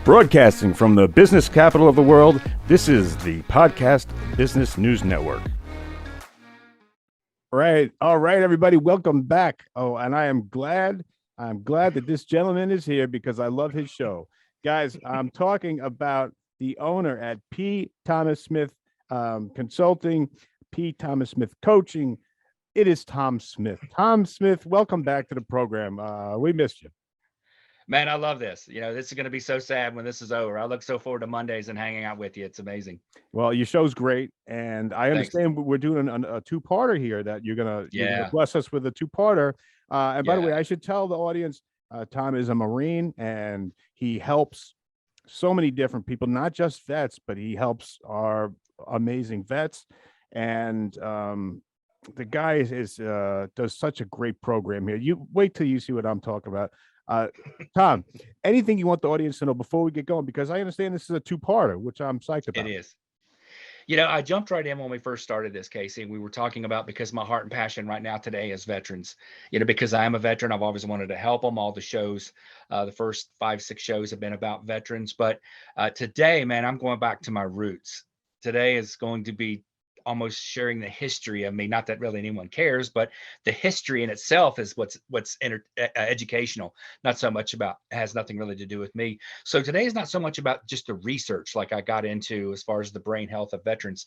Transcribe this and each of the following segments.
Broadcasting from the business capital of the world, this is the Podcast Business News Network. All right, everybody, welcome back. Oh, and I'm glad that this gentleman is here because I love his show. Guys, I'm talking about the owner at P. Thomas Smith Consulting, P. Thomas Smith Coaching. It is Tom Smith. Tom Smith, welcome back to the program. We missed you. Man, I love this. You know, this is going to be so sad when this is over. I look so forward to Mondays and hanging out with you. It's amazing. Well, your show's great, and I understand we're doing a two-parter here that you're gonna bless us with a two-parter. And by the way, I should tell the audience, Tom is a Marine, and he helps so many different people, not just vets, but he helps our amazing vets. And the guy is does such a great program here. You wait till you see what I'm talking about. Tom, anything you want the audience to know before we get going? Because I understand this is a two-parter, which I'm psyched about. It is. You know, I jumped right in when we first started this, Casey. We were talking about because my heart and passion right now today is veterans. You know, because I am a veteran, I've always wanted to help them. All the shows, the first 5-6 shows have been about veterans. But today, man, I'm going back to my roots. Today is going to be almost sharing the history of me. Not that really anyone cares, but the history in itself is what's educational. Not so much about, has nothing really to do with me. So today is not so much about just the research like I got into as far as the brain health of veterans.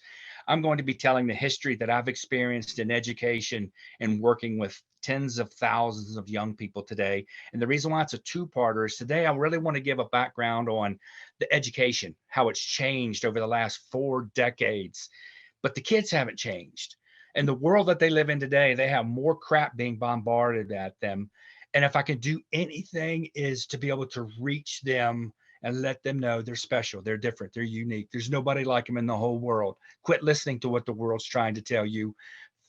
I'm going to be telling the history that I've experienced in education and working with tens of thousands of young people today. And the reason why it's a two-parter is today I really want to give a background on the education, how it's changed over the last 4 decades. But the kids haven't changed. And the world that they live in today, they have more crap being bombarded at them. And if I can do anything is to be able to reach them and let them know they're special, they're different, they're unique. There's nobody like them in the whole world. Quit listening to what the world's trying to tell you.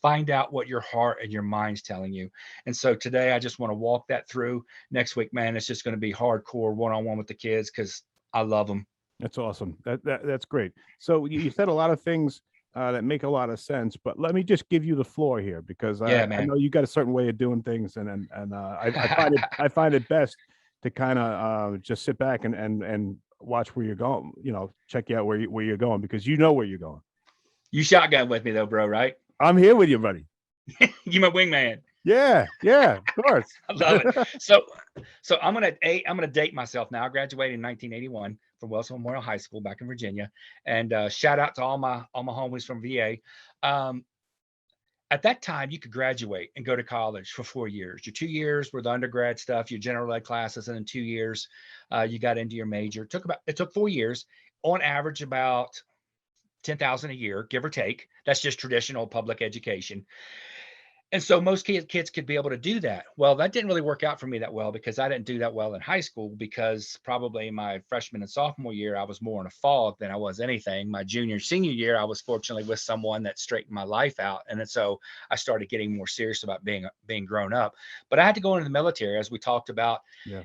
Find out what your heart and your mind's telling you. And so today I just want to walk that through. Next week, man, it's just going to be hardcore one-on-one with the kids because I love them. That's awesome. That's great. So you said a lot of things that make a lot of sense, but let me just give you the floor here because I know you got a certain way of doing things, and I find it best to kind of just sit back and watch where you're going. You know, check you out where you're going because you know where you're going. You shotgun with me though, bro, right? I'm here with you, buddy. You my wingman. Yeah, of course. I love it. So I'm gonna date myself now. I graduated in 1981 from Wellsville Memorial High School back in Virginia, and shout out to all my homies from VA. At that time, you could graduate and go to college for 4 years. Your 2 years were the undergrad stuff, your general ed classes, and in 2 years, you got into your major. It took 4 years, on average about 10,000 a year, give or take. That's just traditional public education. And so most kids could be able to do that. Well, that didn't really work out for me that well because I didn't do that well in high school because probably my freshman and sophomore year, I was more in a fog than I was anything. My junior and senior year, I was fortunately with someone that straightened my life out. And then so I started getting more serious about being grown up. But I had to go into the military, as we talked about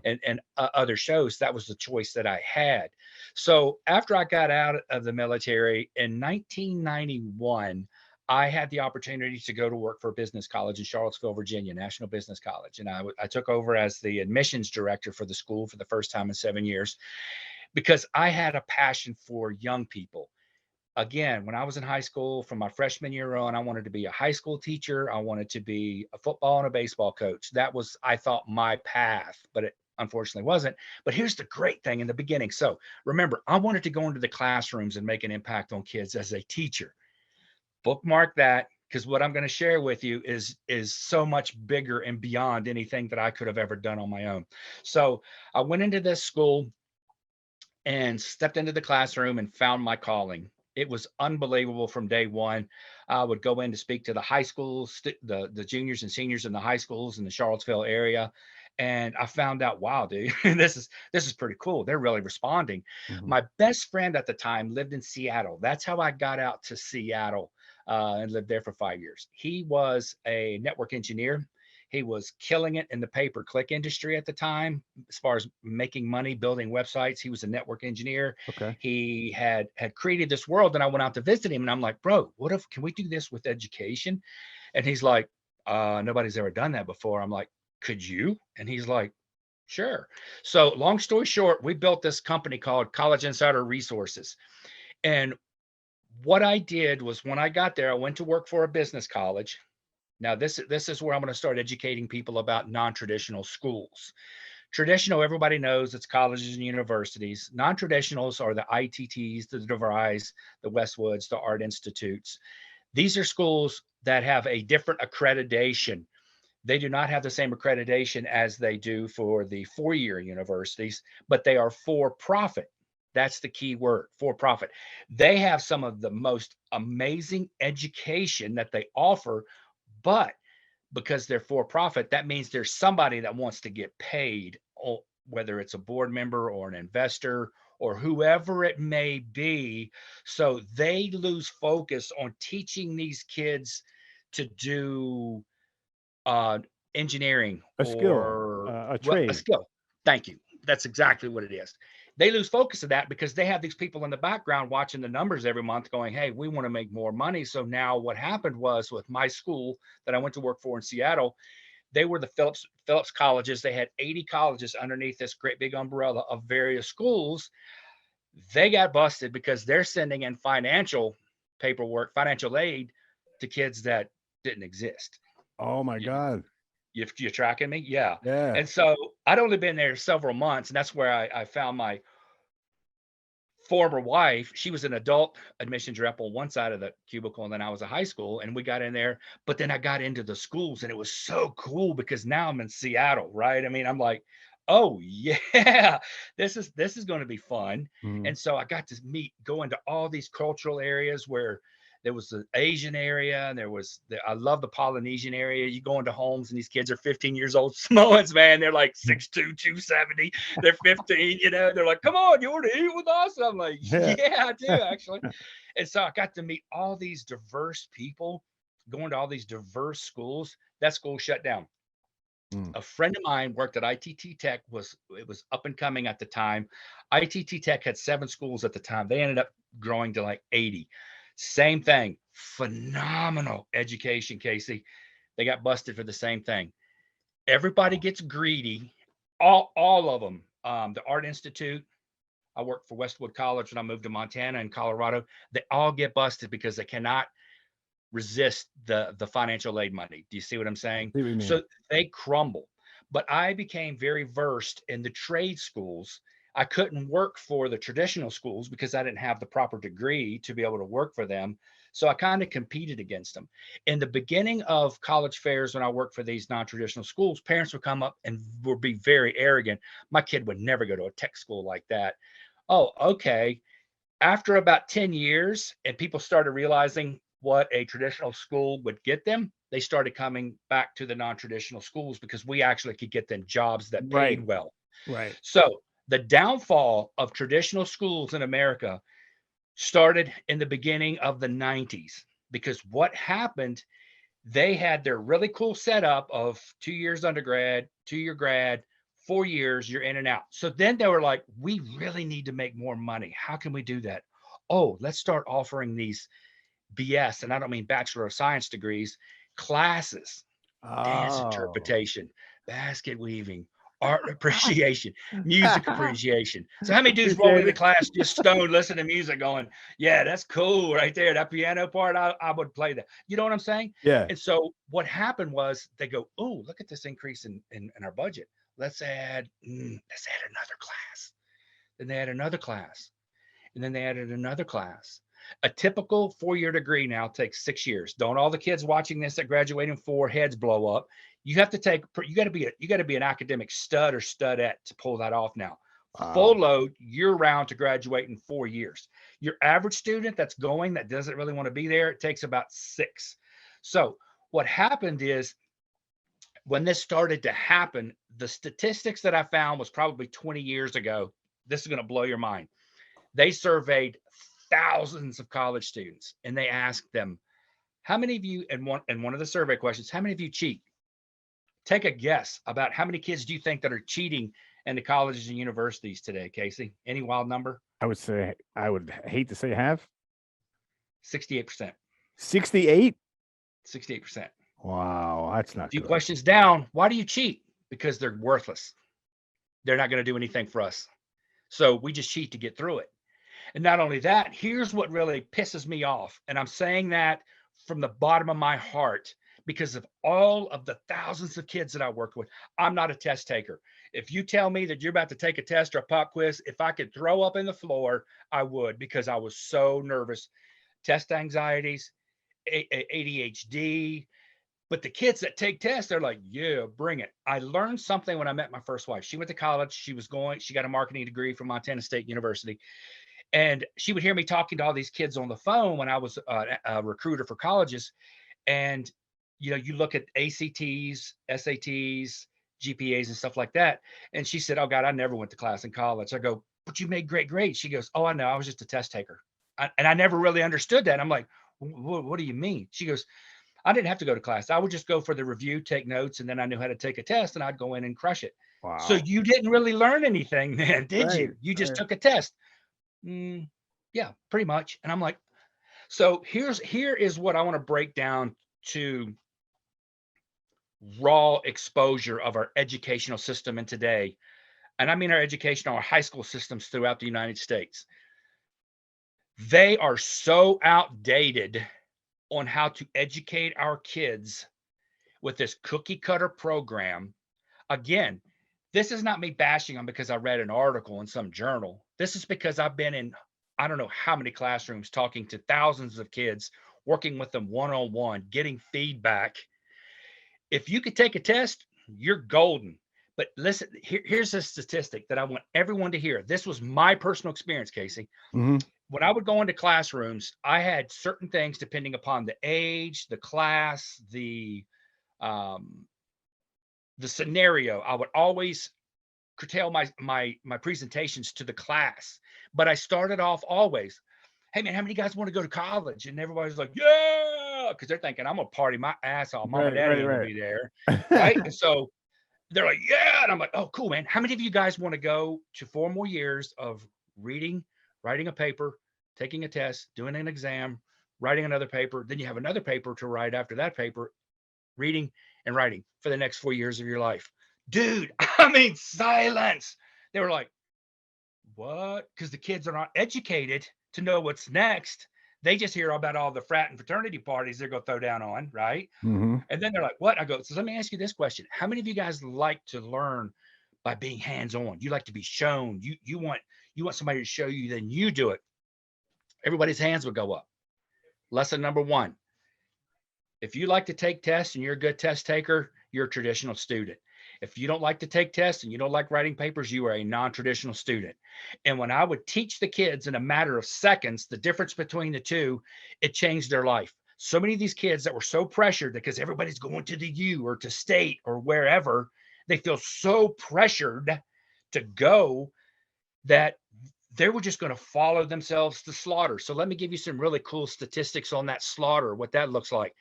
and other shows. That was the choice that I had. So after I got out of the military in 1991, I had the opportunity to go to work for a business college in Charlottesville, Virginia, National Business College. And I took over as the admissions director for the school for the first time in 7 years because I had a passion for young people. Again, when I was in high school, from my freshman year on, I wanted to be a high school teacher. I wanted to be a football and a baseball coach. That was, I thought, my path, but it unfortunately wasn't. But here's the great thing in the beginning. So remember, I wanted to go into the classrooms and make an impact on kids as a teacher. Bookmark that, because what I'm going to share with you is so much bigger and beyond anything that I could have ever done on my own. So I went into this school and stepped into the classroom and found my calling. It was unbelievable from day one. I would go in to speak to the high schools, the juniors and seniors in the high schools in the Charlottesville area. And I found out, wow, dude, this is pretty cool. They're really responding. Mm-hmm. My best friend at the time lived in Seattle. That's how I got out to Seattle and lived there for 5 years. He was a network engineer. He was killing it in the pay-per-click industry at the time, as far as making money, building websites. He was a network engineer. Okay. He had created this world, and I went out to visit him, and I'm like, bro, can we do this with education? And he's like, nobody's ever done that before. I'm like, could you? And he's like, Sure. So long story short, we built this company called College Insider Resources. And what I did was when I got there, I went to work for a business college. Now, this is where I'm going to start educating people about non-traditional schools. Traditional, everybody knows it's colleges and universities. Non-traditionals are the ITTs, the DeVrys, the Westwoods, the Art Institutes. These are schools that have a different accreditation. They do not have the same accreditation as they do for the four-year universities, but they are for profit. That's the key word, for profit. They have some of the most amazing education that they offer, but because they're for profit, that means there's somebody that wants to get paid, whether it's a board member or an investor or whoever it may be. So they lose focus on teaching these kids to do uh, engineering A skill, or a a trade. skill. Thank you. That's exactly what it is. They lose focus of that because they have these people in the background watching the numbers every month going, hey, we want to make more money. So now what happened was with my school that I went to work for in Seattle, they were the Phillips colleges. They had 80 colleges underneath this great big umbrella of various schools. They got busted because they're sending in financial paperwork, financial aid to kids that didn't exist. Oh my God. You're tracking me? Yeah. Yeah. And so I'd only been there several months, and that's where I found my former wife. She was an adult admissions rep on one side of the cubicle, and then I was a high school, and we got in there. But then I got into the schools, and it was so cool because now I'm in Seattle, right? I mean, I'm like, oh yeah, this is going to be fun. Mhm. And so I got to go into all these cultural areas where there was the Asian area, and I love the Polynesian area. You go into homes, and these kids are 15 years old, Samoans, man. They're like 6'2", 270. They're 15, they're like, come on, you want to eat with us? I'm like, Yeah. yeah, I do actually. And so I got to meet all these diverse people, going to all these diverse schools. That school shut down. Mm. A friend of mine worked at ITT Tech. It was up and coming at the time. ITT Tech had 7 schools at the time. They ended up growing to like 80. Same thing. Phenomenal education, Casey. They got busted for the same thing. Everybody gets greedy. All of them. The Art Institute. I worked for Westwood College when I moved to Montana and Colorado. They all get busted because they cannot resist the financial aid money. Do you see what I'm saying? See what you mean. So they crumble. But I became very versed in the trade schools. I couldn't work for the traditional schools because I didn't have the proper degree to be able to work for them. So I kind of competed against them. In the beginning of college fairs, when I worked for these non-traditional schools, parents would come up and would be very arrogant. My kid would never go to a tech school like that. Oh, okay. After about 10 years and people started realizing what a traditional school would get them, they started coming back to the non-traditional schools because we actually could get them jobs that Right. paid well. Right. So the downfall of traditional schools in America started in the beginning of the 90s because what happened, they had their really cool setup of 2 years undergrad, 2-year grad, 4 years, you're in and out. So then they were like, we really need to make more money. How can we do that? Oh, let's start offering these BS, and I don't mean Bachelor of Science degrees, classes, dance Oh. interpretation, basket weaving, art appreciation, music appreciation. So how many dudes walk into Appreciate the it. class just stoned, listening to music, going, "Yeah, that's cool right there. That piano part, I would play that." You know what I'm saying? Yeah. And so what happened was they go, "Oh, look at this increase in our budget. Let's add another class." Then they add another class, and then they added another class. A typical 4-year degree now takes 6 years. Don't all the kids watching this that graduate in 4 heads blow up? You have to take. You got to be an academic stud or studette to pull that off now. Full Wow. load year round to graduate in 4 years. Your average student that doesn't really want to be there, it takes about 6. So what happened is when this started to happen, the statistics that I found was probably 20 years ago. This is going to blow your mind. They surveyed thousands of college students and they asked them, how many of you, and one of the survey questions, how many of you cheat? Take a guess about how many kids do you think that are cheating in the colleges and universities today, Casey? Any wild number? I would hate to say half. 68%. 68? 68%. Wow, that's A not few good. questions down. Why do you cheat? Because they're worthless. they're not going to do anything for us. So we just cheat to get through it. And not only that, here's what really pisses me off. And I'm saying that from the bottom of my heart because of all of the thousands of kids that I work with. I'm not a test taker. If you tell me that you're about to take a test or a pop quiz, if I could throw up in the floor, I would, because I was so nervous. Test anxieties, ADHD. But the kids that take tests, they're like, yeah, bring it. I learned something when I met my first wife. She went to college. She got a marketing degree from Montana State University. And she would hear me talking to all these kids on the phone when I was a recruiter for colleges. And, you know, you look at ACTs, SATs, GPAs and stuff like that. And she said, oh God, I never went to class in college. I go, but you made great grades. She goes, oh, I know. I was just a test taker. And I never really understood that. I'm like, what do you mean? She goes, I didn't have to go to class. I would just go for the review, take notes, and then I knew how to take a test and I'd go in and crush it. Wow. So you didn't really learn anything then, did you? You just took a test. Yeah, pretty much. And I'm like, so here is what I want to break down to raw exposure of our educational system in today. And I mean our high school systems throughout the United States. They are so outdated on how to educate our kids with this cookie cutter program. Again, this is not me bashing them because I read an article in some journal. This is because I've been in, I don't know how many classrooms talking to thousands of kids, working with them one-on-one, getting feedback. If you could take a test, you're golden. But listen, here's a statistic that I want everyone to hear. This was my personal experience, Casey. Mm-hmm. When I would go into classrooms, I had certain things depending upon the age, the class, the scenario. I would always curtail my presentations to the class, but I started off always, hey man, how many guys want to go to college? And everybody's like, yeah, because they're thinking I'm gonna party my ass off. Mom and daddy will be there, right? And so they're like, yeah, and I'm like, oh, cool, man. How many of you guys want to go to 4 more years of reading, writing a paper, taking a test, doing an exam, writing another paper? Then you have another paper to write after that paper, reading and writing for the next 4 years of your life. Dude, I mean, silence. They were like, what? Because the kids are not educated to know what's next. They just hear about all the frat and fraternity parties they're going to throw down on, right? Mm-hmm. And then they're like, what? I go, so let me ask you this question. How many of you guys like to learn by being hands-on? You like to be shown. You want somebody to show you, then you do it. Everybody's hands would go up. Lesson number 1. If you like to take tests and you're a good test taker, you're a traditional student. If you don't like to take tests and you don't like writing papers, you are a non-traditional student. And when I would teach the kids in a matter of seconds, the difference between the two, it changed their life. So many of these kids that were so pressured because everybody's going to the U or to state or wherever, they feel so pressured to go that they were just going to follow themselves to slaughter. So let me give you some really cool statistics on that slaughter, what that looks like.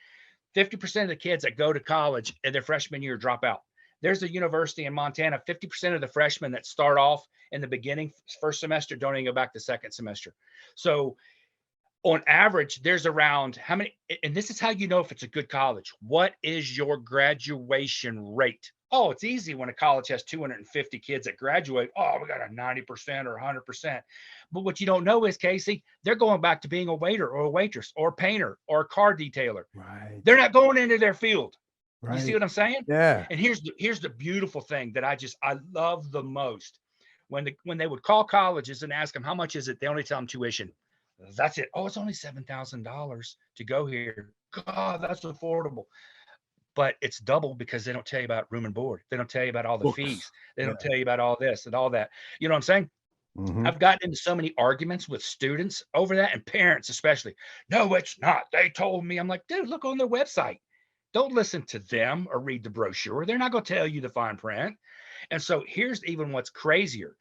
50% of the kids that go to college in their freshman year drop out. There's a university in Montana, 50% of the freshmen that start off in the beginning, first semester, don't even go back to second semester. So on average, there's around how many, and this is how you know if it's a good college. What is your graduation rate? Oh, it's easy when a college has 250 kids that graduate. Oh, we got a 90% or 100%. But what you don't know is, Casey, they're going back to being a waiter or a waitress or a painter or a car detailer. Right. They're not going into their field. Right. You see what I'm saying? Yeah. And here's the beautiful thing that I love the most. When they would call colleges and ask them how much is it, they only tell them tuition. That's it. Oh, it's only $7,000 to go here. God, that's affordable. But it's double because they don't tell you about room and board. They don't tell you about all the fees. They don't tell you about all this and all that. You know what I'm saying? Mm-hmm. I've gotten into so many arguments with students over that, and parents especially. No, it's not. They told me. I'm like, dude, look on their website. Don't listen to them or read the brochure. They're not going to tell you the fine print. And so here's even what's crazier.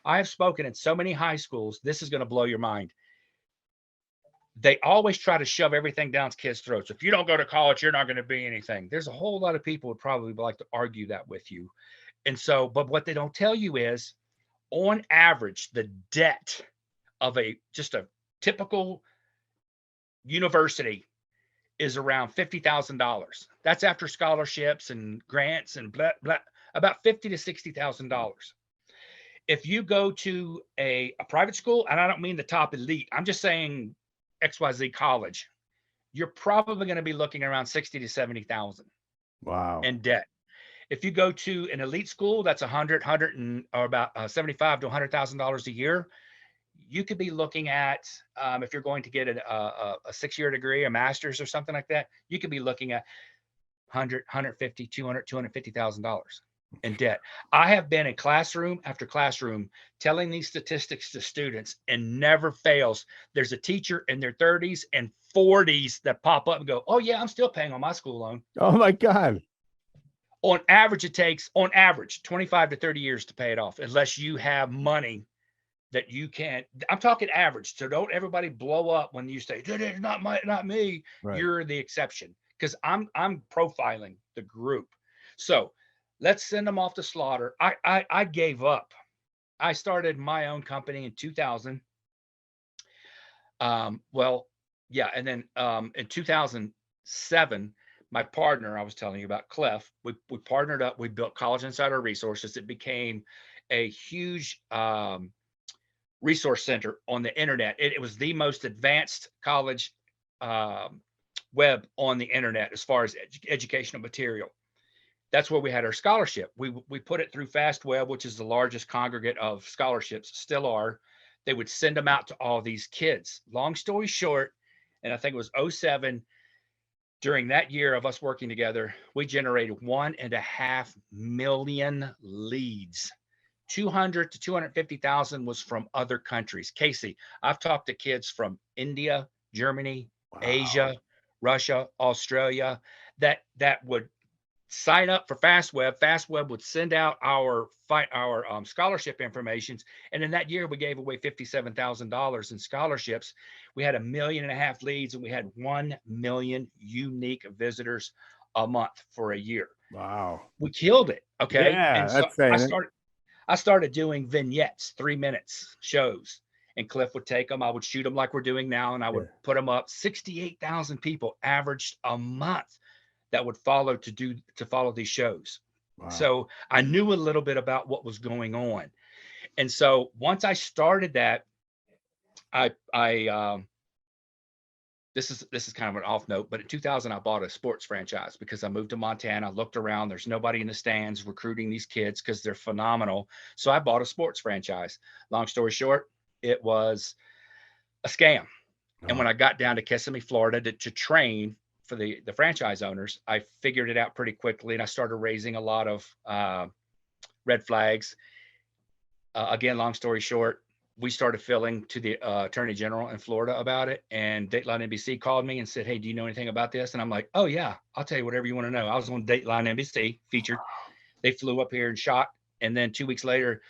I have spoken in so many high schools. This is going to blow your mind. They always try to shove everything down kids' throats. If you don't go to college, you're not going to be anything. There's a whole lot of people would probably like to argue that with you. And so, but what they don't tell you is, on average, the debt of just a typical university is around $50,000. That's after scholarships and grants and blah, blah, about $50,000 to $60,000. if you go to a private school, and I don't mean the top elite, I'm just saying XYZ college, you're probably going to be looking around 60 to 70,000 Wow. in debt. If you go to an elite school, that's 100 and or about 75 to $100,000 a year. You could be looking at, if you're going to get a 6-year degree, a master's or something like that, you could be looking at 100, 150, 200, $250,000 in debt. I have been in classroom after classroom telling these statistics to students, and never fails. There's a teacher in their 30s and 40s that pop up and go, "Oh yeah, I'm still paying on my school loan." Oh my God. On average, it takes, on average, 25 to 30 years to pay it off, unless you have money that you can't. I'm talking average. So don't everybody blow up when you say, "It's not me." Right. You're the exception, because I'm profiling the group. So let's send them off to slaughter. I gave up. I started my own company in 2000. Well, yeah, and then in 2007, my partner I was telling you about, Clef, we partnered up. We built College Insider Resources. It became a huge resource center on the internet. It was the most advanced college web on the internet as far as educational material. That's where we had our scholarship. We put it through FastWeb, which is the largest congregate of scholarships, still are. They would send them out to all these kids. Long story short, and I think it was 07, during that year of us working together, we generated 1.5 million leads. 200 to 250,000 was from other countries. Casey, I've talked to kids from India, Germany, Wow. Asia, Russia, Australia, that would sign up for FastWeb. FastWeb would send out our scholarship informations, and in that year we gave away $57,000 in scholarships. We had 1.5 million leads, and we had 1 million unique visitors a month for a year. Wow. We killed it. Okay. Yeah, And so that's saying I started doing vignettes, 3 minutes shows, and Cliff would take them. I would shoot them like we're doing now, and I would put them up. 68,000 people averaged a month that would follow these shows. Wow. So I knew a little bit about what was going on. And so once I started that, this is kind of an off note, but in 2000, I bought a sports franchise because I moved to Montana. I looked around, there's nobody in the stands recruiting these kids because they're phenomenal. So I bought a sports franchise. Long story short, it was a scam. And when I got down to Kissimmee, Florida to train for the franchise owners, I figured it out pretty quickly, and I started raising a lot of red flags. Again, long story short, we started filling to the Attorney General in Florida about it, and Dateline NBC called me and said, "Hey, do you know anything about this?" And I'm like, "Oh yeah, I'll tell you whatever you want to know." I was on Dateline NBC featured. They flew up here and shot, and then 2 weeks later,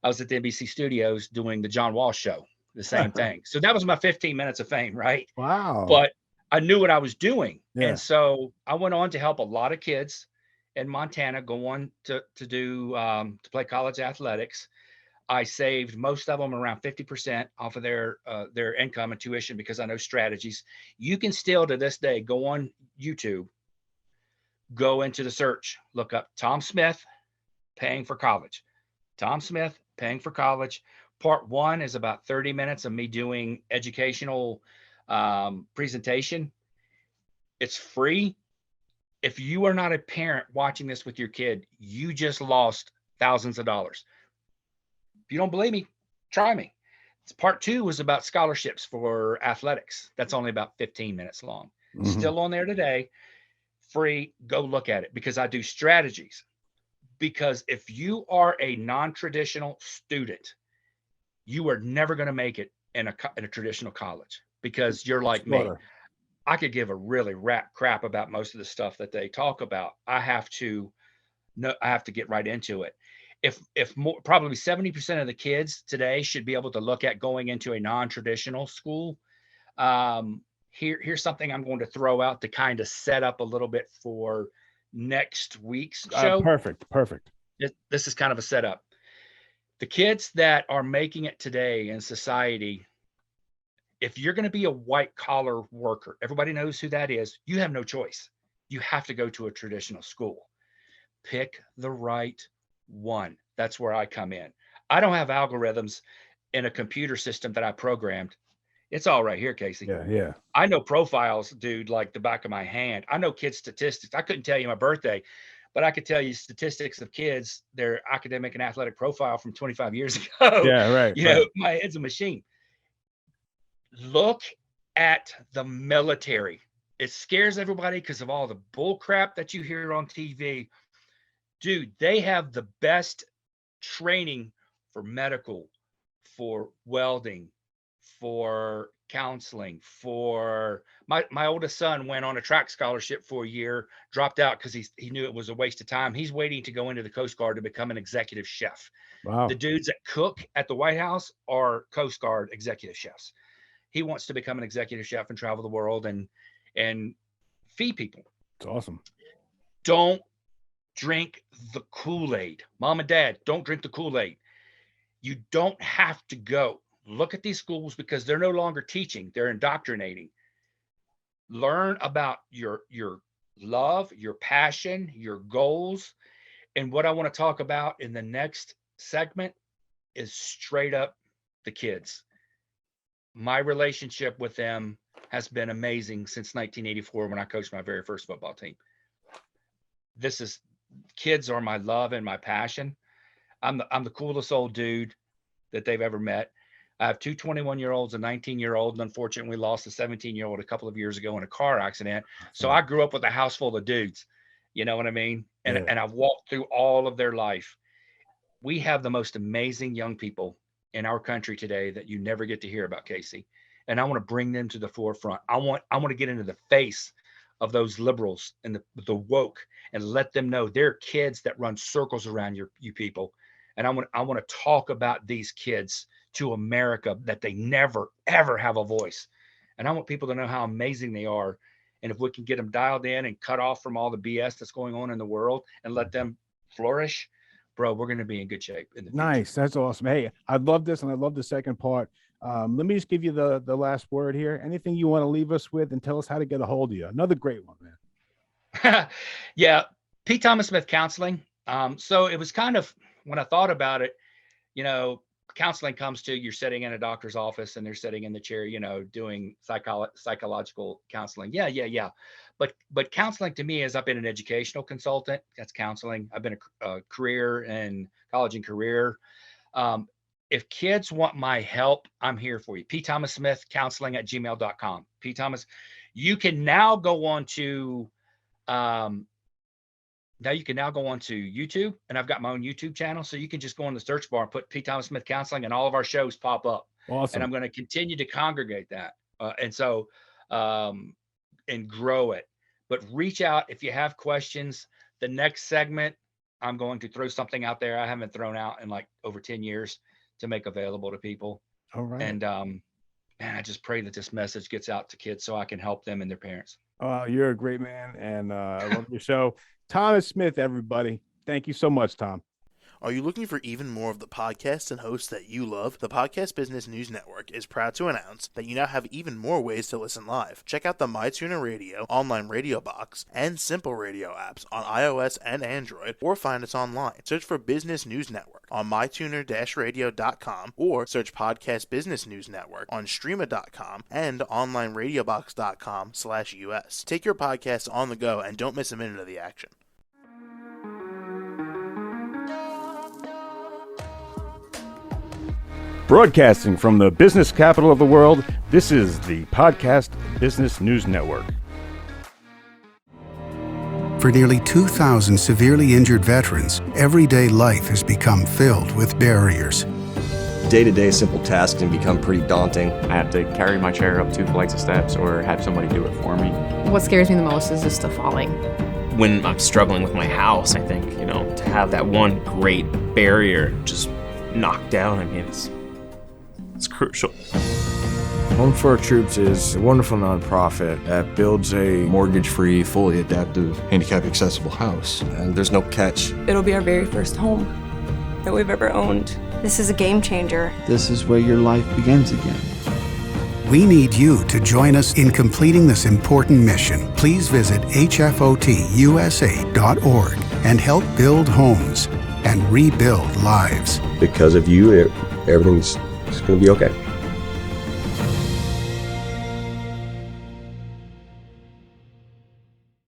I was at the NBC studios doing the John Walsh show, the same thing. So that was my 15 minutes of fame, right? Wow. But I knew what I was doing. Yeah. And so I went on to help a lot of kids in Montana go on to play college athletics. I saved most of them around 50% off of their income and tuition, because I know strategies. You can still to this day go on YouTube, go into the search, look up Tom Smith paying for college. Tom Smith paying for college. Part 1 is about 30 minutes of me doing educational presentation. It's free. If you are not a parent watching this with your kid, you just lost thousands of dollars. If you don't believe me, try me. Part 2 was about scholarships for athletics. That's only about 15 minutes long. Still on there today, free. Go look at it, because I do strategies. Because if you are a non-traditional student, you are never going to make it in a traditional college, because you're like me. I could give a really crap about most of the stuff that they talk about. I have to get right into it. If more, probably 70% of the kids today should be able to look at going into a non-traditional school. Here's something I'm going to throw out to kind of set up a little bit for next week's show. Perfect. This is kind of a setup. The kids that are making it today in society, if you're going to be a white collar worker, everybody knows who that is. You have no choice. You have to go to a traditional school. Pick the right one. That's where I come in. I don't have algorithms in a computer system that I programmed. It's all right here, Casey. Yeah. I know profiles, dude, like the back of my hand. I know kids' statistics. I couldn't tell you my birthday, but I could tell you statistics of kids, their academic and athletic profile from 25 years ago. Yeah, right. Know, my head's a machine. Look at the military. It scares everybody because of all the bull crap that you hear on TV. Dude, they have the best training for medical, for welding, for counseling, for my oldest son went on a track scholarship for a year, dropped out because he knew it was a waste of time. He's waiting to go into the Coast Guard to become an executive chef. Wow. The dudes that cook at the White House are Coast Guard executive chefs. He wants to become an executive chef and travel the world and feed people. It's awesome. Don't drink the Kool-Aid. Mom and dad, don't drink the Kool-Aid. You don't have to go. Look at these schools because they're no longer teaching, they're indoctrinating. Learn about your love, your passion, your goals. And what I want to talk about in the next segment is straight up the kids. My relationship with them has been amazing since 1984 when I coached my very first football team. Kids are my love and my passion. I'm the coolest old dude that they've ever met. I have two 21-year-olds, a 19-year-old, and unfortunately we lost a 17-year-old a couple of years ago in a car accident. So I grew up with a house full of dudes. You know what I mean? And I've walked through all of their life. We have the most amazing young people in our country today that you never get to hear about, Casey. And I want to bring them to the forefront. I want to get into the face of those liberals and the woke and let them know they're kids that run circles around you people. And I want to talk about these kids to America that they never, ever have a voice. And I want people to know how amazing they are. And if we can get them dialed in and cut off from all the BS that's going on in the world and let them flourish, bro, we're going to be in good shape. Nice. That's awesome. Hey, I love this. And I love the second part. Let me just give you the last word here. Anything you want to leave us with and tell us how to get a hold of you. Another great one, man. Yeah. P. Thomas Smith Counseling. So it was kind of, when I thought about it, counseling comes to you're sitting in a doctor's office and they're sitting in the chair, doing psychological counseling. Yeah. But counseling to me is I've been an educational consultant. That's counseling. I've been a career and college and career. If kids want my help, I'm here for you. P. Thomas Smith Counseling at gmail.com. P. Thomas, you can now go on to, YouTube, and I've got my own YouTube channel. So you can just go in the search bar and put P. Thomas Smith Counseling and all of our shows pop up. Awesome. And I'm going to continue to congregate that. And grow it, but reach out if you have questions. The next segment, I'm going to throw something out there I haven't thrown out in like over 10 years to make available to people. All right. And, man, I just pray that this message gets out to kids so I can help them and their parents. You're a great man. And I love your show. Thomas Smith, everybody. Thank you so much, Tom. Are you looking for even more of the podcasts and hosts that you love? The Podcast Business News Network is proud to announce that you now have even more ways to listen live. Check out the MyTuner Radio, online radio box, and Simple Radio apps on iOS and Android, or find us online. Search for Business News Network on mytuner-radio.com, or search Podcast Business News Network on streama.com and onlineradiobox.com/US. Take your podcast on the go and don't miss a minute of the action. Broadcasting from the business capital of the world, this is the Podcast Business News Network. For nearly 2,000 severely injured veterans, everyday life has become filled with barriers. Day-to-day simple tasks can become pretty daunting. I have to carry my chair up 2 flights of steps or have somebody do it for me. What scares me the most is just the falling. When I'm struggling with my house, I think, to have that one great barrier just knocked down, it's crucial. Home for Our Troops is a wonderful nonprofit that builds a mortgage-free, fully adaptive, handicap-accessible house. And there's no catch. It'll be our very first home that we've ever owned. This is a game changer. This is where your life begins again. We need you to join us in completing this important mission. Please visit hfotusa.org and help build homes. and rebuild lives. Because of you, everything's just going to be okay.